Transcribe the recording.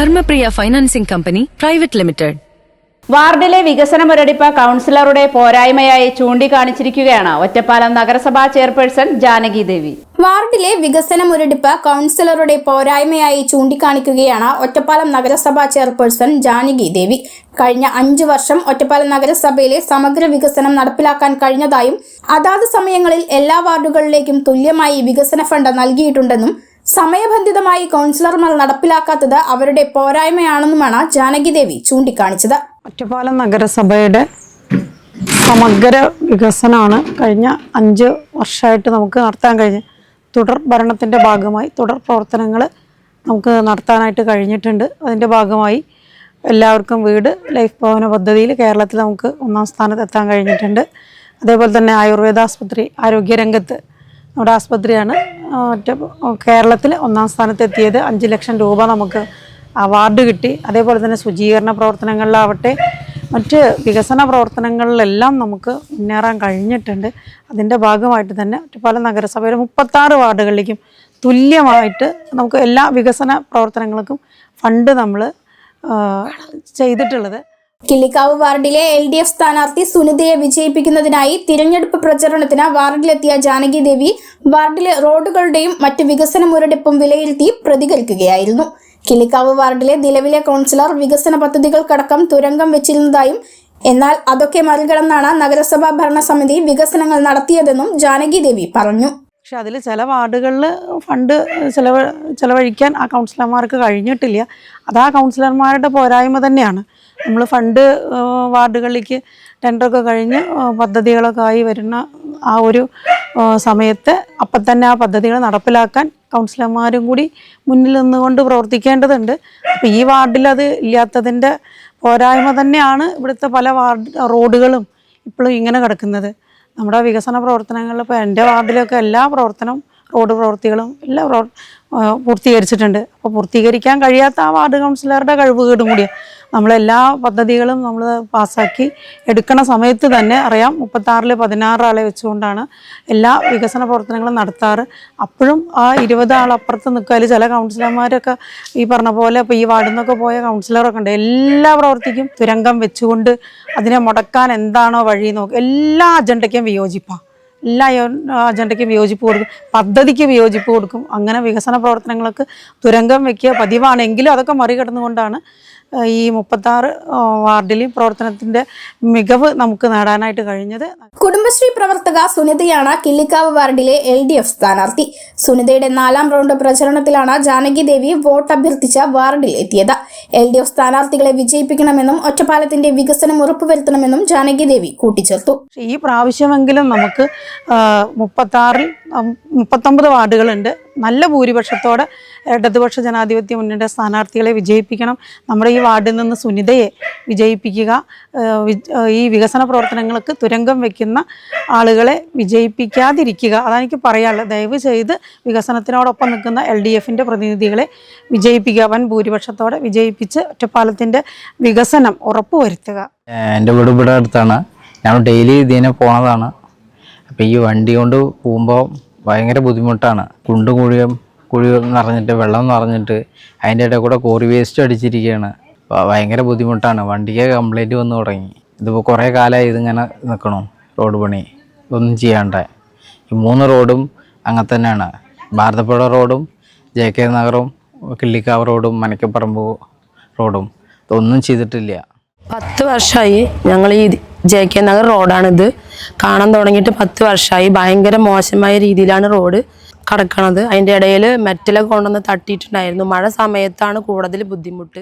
Dharmapriya financing company private limited. വാർഡിലെ വികസന മുരടിപ്പ് കൌൺസിലറുടെ പോരായ്മയായി ചൂണ്ടിക്കാണിച്ചിരിക്കുകയാണ് ഒറ്റപ്പാലം നഗരസഭാ ചെയർപേഴ്സൺ ജാനകി ദേവി. വാർഡിലെ വികസന മുരടിപ്പ് കൌൺസിലറുടെ പോരായ്മയായി ചൂണ്ടിക്കാണിക്കുകയാണ് ഒറ്റപ്പാലം നഗരസഭാ ചെയർപേഴ്സൺ ജാനകി ദേവി. കഴിഞ്ഞ 5 വർഷം ഒറ്റപ്പാലം നഗരസഭയിലെ സമഗ്ര വികസനം നടപ്പിലാക്കാൻ കഴിഞ്ഞതായും അതാത് സമയങ്ങളിൽ എല്ലാ വാർഡുകളിലേക്കും തുല്യമായി വികസന ഫണ്ട് നൽകിയിട്ടുണ്ടെന്നും സമയബന്ധിതമായി കൌൺസിലർമാർ നടപ്പിലാക്കാത്തത് അവരുടെ പോരായ്മയാണെന്നുമാണ് ജാനകി ദേവി ചൂണ്ടിക്കാണിച്ചത്. ഒറ്റപ്പാലം നഗരസഭയുടെ സമഗ്ര വികസനമാണ് കഴിഞ്ഞ 5 വർഷമായിട്ട് നമുക്ക് നടത്താൻ കഴിഞ്ഞ് തുടർ ഭരണത്തിൻ്റെ ഭാഗമായി തുടർ പ്രവർത്തനങ്ങൾ നമുക്ക് നടത്താനായിട്ട് കഴിഞ്ഞിട്ടുണ്ട്. അതിൻ്റെ ഭാഗമായി എല്ലാവർക്കും വീട് ലൈഫ് ഭവന പദ്ധതിയിൽ കേരളത്തിൽ നമുക്ക് 1ാം സ്ഥാനത്ത് എത്താൻ കഴിഞ്ഞിട്ടുണ്ട്. അതേപോലെ തന്നെ ആയുർവേദ ആസ്പത്രി ആരോഗ്യരംഗത്ത് നമ്മുടെ ആസ്പത്രിയാണ് കേരളത്തിൽ 1ാം സ്ഥാനത്ത് എത്തിയത്. 5 ലക്ഷം രൂപ നമുക്ക് അവാർഡ് കിട്ടി. അതേപോലെ തന്നെ ശുചീകരണ പ്രവർത്തനങ്ങളിലാവട്ടെ മറ്റ് വികസന പ്രവർത്തനങ്ങളിലെല്ലാം നമുക്ക് മുന്നേറാൻ കഴിഞ്ഞിട്ടുണ്ട്. അതിൻ്റെ ഭാഗമായിട്ട് തന്നെ ഒറ്റപ്പാലം നഗരസഭയുടെ 36 വാർഡുകളിലേക്കും തുല്യമായിട്ട് നമുക്ക് എല്ലാ വികസന പ്രവർത്തനങ്ങൾക്കും ഫണ്ട് നമ്മൾ ചെയ്തിട്ടുള്ളത്. കിള്ളിക്കാവ് വാർഡിലെ LDF സ്ഥാനാർത്ഥി സുനിതയെ വിജയിപ്പിക്കുന്നതിനായി തിരഞ്ഞെടുപ്പ് പ്രചരണത്തിന് വാർഡിലെത്തിയ ജാനകി ദേവി വാർഡിലെ റോഡുകളുടെയും മറ്റ് വികസന മുരടിപ്പും വിലയിരുത്തി പ്രതികരിക്കുകയായിരുന്നു. കിള്ളിക്കാവ് വാർഡിലെ നിലവിലെ കൌൺസിലർ വികസന പദ്ധതികൾക്കടക്കം തുരങ്കം വെച്ചിരുന്നതായും എന്നാൽ അതൊക്കെ മറികടന്നാണ് നഗരസഭാ ഭരണസമിതി വികസനങ്ങൾ നടത്തിയതെന്നും ജാനകി ദേവി പറഞ്ഞു. പക്ഷെ അതിൽ ചില വാർഡുകളിൽ ഫണ്ട് ചെലവഴിക്കാൻ ആ കൗൺസിലർമാർക്ക് കഴിഞ്ഞിട്ടില്ല. അത് ആ കൗൺസിലർമാരുടെ പോരായ്മ തന്നെയാണ്. നമ്മൾ ഫണ്ട് വാർഡുകളിലേക്ക് ടെൻഡറൊക്കെ കഴിഞ്ഞ് പദ്ധതികളൊക്കെ ആയി വരുന്ന ആ ഒരു സമയത്ത് അപ്പം തന്നെ ആ പദ്ധതികൾ നടപ്പിലാക്കാൻ കൗൺസിലർമാരും കൂടി മുന്നിൽ നിന്നുകൊണ്ട് പ്രവർത്തിക്കേണ്ടതുണ്ട്. അപ്പോൾ ഈ വാർഡിൽ അത് ഇല്ലാത്തതിൻ്റെ പോരായ്മ തന്നെയാണ് ഇവിടുത്തെ പല റോഡുകളും ഇപ്പോഴും ഇങ്ങനെ കിടക്കുന്നത്. നമ്മുടെ വികസന പ്രവർത്തനങ്ങളിൽ ഇപ്പോൾ എൻ്റെ വാർഡിലൊക്കെ എല്ലാ റോഡ് പ്രവൃത്തികളും എല്ലാം പൂർത്തീകരിച്ചിട്ടുണ്ട്. അപ്പോൾ പൂർത്തീകരിക്കാൻ കഴിയാത്ത ആ വാർഡ് കൗൺസിലറുടെ കഴിവുകേടും കൂടിയാണ്. നമ്മളെല്ലാ പദ്ധതികളും നമ്മൾ പാസ്സാക്കി എടുക്കണ സമയത്ത് തന്നെ അറിയാം 36 16 ആളെ വെച്ചുകൊണ്ടാണ് എല്ലാ വികസന പ്രവർത്തനങ്ങളും നടത്താറ്. അപ്പോഴും ആ 20 ആൾ അപ്പുറത്ത് നിൽക്കാൽ ചില കൗൺസിലർമാരൊക്കെ ഈ പറഞ്ഞ പോലെ ഇപ്പോൾ ഈ വാർഡിൽ നിന്നൊക്കെ പോയ കൗൺസിലറൊക്കെ ഉണ്ട്. എല്ലാ പ്രവർത്തിക്കും തുരങ്കം വെച്ചുകൊണ്ട് അതിനെ മുടക്കാൻ എന്താണോ വഴി നോക്കുക. എല്ലാ അജണ്ടയ്ക്കും വിയോജിപ്പാണ്. എല്ലാ അജണ്ടയ്ക്കും വിയോജിപ്പ് കൊടുക്കും, പദ്ധതിക്ക് വിയോജിപ്പ് കൊടുക്കും. അങ്ങനെ വികസന പ്രവർത്തനങ്ങൾക്ക് തുരങ്കം വയ്ക്കുക പതിവാണെങ്കിലും അതൊക്കെ മറികടന്നുകൊണ്ടാണ് ഈ 36 വാർഡിലെയും പ്രവർത്തനത്തിന്റെ മികവ് നമുക്ക് നേടാനായിട്ട് കഴിഞ്ഞത്. കുടുംബശ്രീ പ്രവർത്തക സുനിതയാണ് കിള്ളിക്കാവ് വാർഡിലെ LDF സ്ഥാനാർത്ഥി. സുനിതയുടെ 4ാം റൗണ്ട് പ്രചരണത്തിലാണ് ജാനകി ദേവി വോട്ട് അഭ്യർത്ഥിച്ച വാർഡിൽ എത്തിയത്. LDF സ്ഥാനാർത്ഥികളെ വിജയിപ്പിക്കണമെന്നും ഒറ്റപ്പാലത്തിന്റെ വികസനം ഉറപ്പുവരുത്തണമെന്നും ജാനകി ദേവി കൂട്ടിച്ചേർത്തു. ഈ പ്രാവശ്യമെങ്കിലും നമുക്ക് 39 വാർഡുകളുണ്ട്. നല്ല ഭൂരിപക്ഷത്തോടെ ഇടതുപക്ഷ ജനാധിപത്യ മുന്നണിയുടെ സ്ഥാനാർത്ഥികളെ വിജയിപ്പിക്കണം. നമ്മുടെ ഈ വാർഡിൽ നിന്ന് സുനിതയെ വിജയിപ്പിക്കുക. ഈ വികസന പ്രവർത്തനങ്ങൾക്ക് തുരങ്കം വയ്ക്കുന്ന ആളുകളെ വിജയിപ്പിക്കാതിരിക്കുക. അതെനിക്ക് പറയാനുള്ളത്. ദയവ് ചെയ്ത് വികസനത്തിനോടൊപ്പം നിൽക്കുന്ന LDFൻ്റെ പ്രതിനിധികളെ വിജയിപ്പിക്കുക. വൻ ഭൂരിപക്ഷത്തോടെ വിജയിപ്പിച്ച് ഒറ്റപ്പാലത്തിൻ്റെ വികസനം ഉറപ്പുവരുത്തുക. എൻ്റെ വീട് ഇവിടെ അടുത്താണ്. ഞാൻ ഡെയിലി ഇതിനെ പോണതാണ്. അപ്പോൾ ഈ വണ്ടി കൊണ്ട് പോകുമ്പോൾ ഭയങ്കര ബുദ്ധിമുട്ടാണ്. കുണ്ടും കുഴി നിറഞ്ഞിട്ട് വെള്ളം നിറഞ്ഞിട്ട് അതിൻ്റെ ഇടയിൽ കൂടെ കോറി വേസ്റ്റ് അടിച്ചിരിക്കുകയാണ്. ഭയങ്കര ബുദ്ധിമുട്ടാണ്. വണ്ടിക്ക് കംപ്ലൈൻറ്റ് വന്നു തുടങ്ങി. ഇതിപ്പോൾ കുറേ കാലമായി ഇതിങ്ങനെ നിൽക്കണു. റോഡ് പണി ഒന്നും ചെയ്യാണ്ട് ഈ 3 റോഡും അങ്ങനെ തന്നെയാണ്. ഭാരതപ്പുഴ റോഡും JK നഗറും കിള്ളിക്കാവ് റോഡും മനക്കപ്പറമ്പ് റോഡും ഇതൊന്നും ചെയ്തിട്ടില്ല. 10 വർഷമായി ഞങ്ങൾ ഈ JK നഗർ റോഡാണിത് കാണാൻ തുടങ്ങിയിട്ട് 10 വർഷമായി. ഭയങ്കര മോശമായ രീതിയിലാണ് റോഡ് കിടക്കണത്. അതിൻ്റെ ഇടയിൽ മെറ്റലൊക്കെ കൊണ്ടുവന്ന് തട്ടിയിട്ടുണ്ടായിരുന്നു. മഴ സമയത്താണ് കൂടുതൽ ബുദ്ധിമുട്ട്.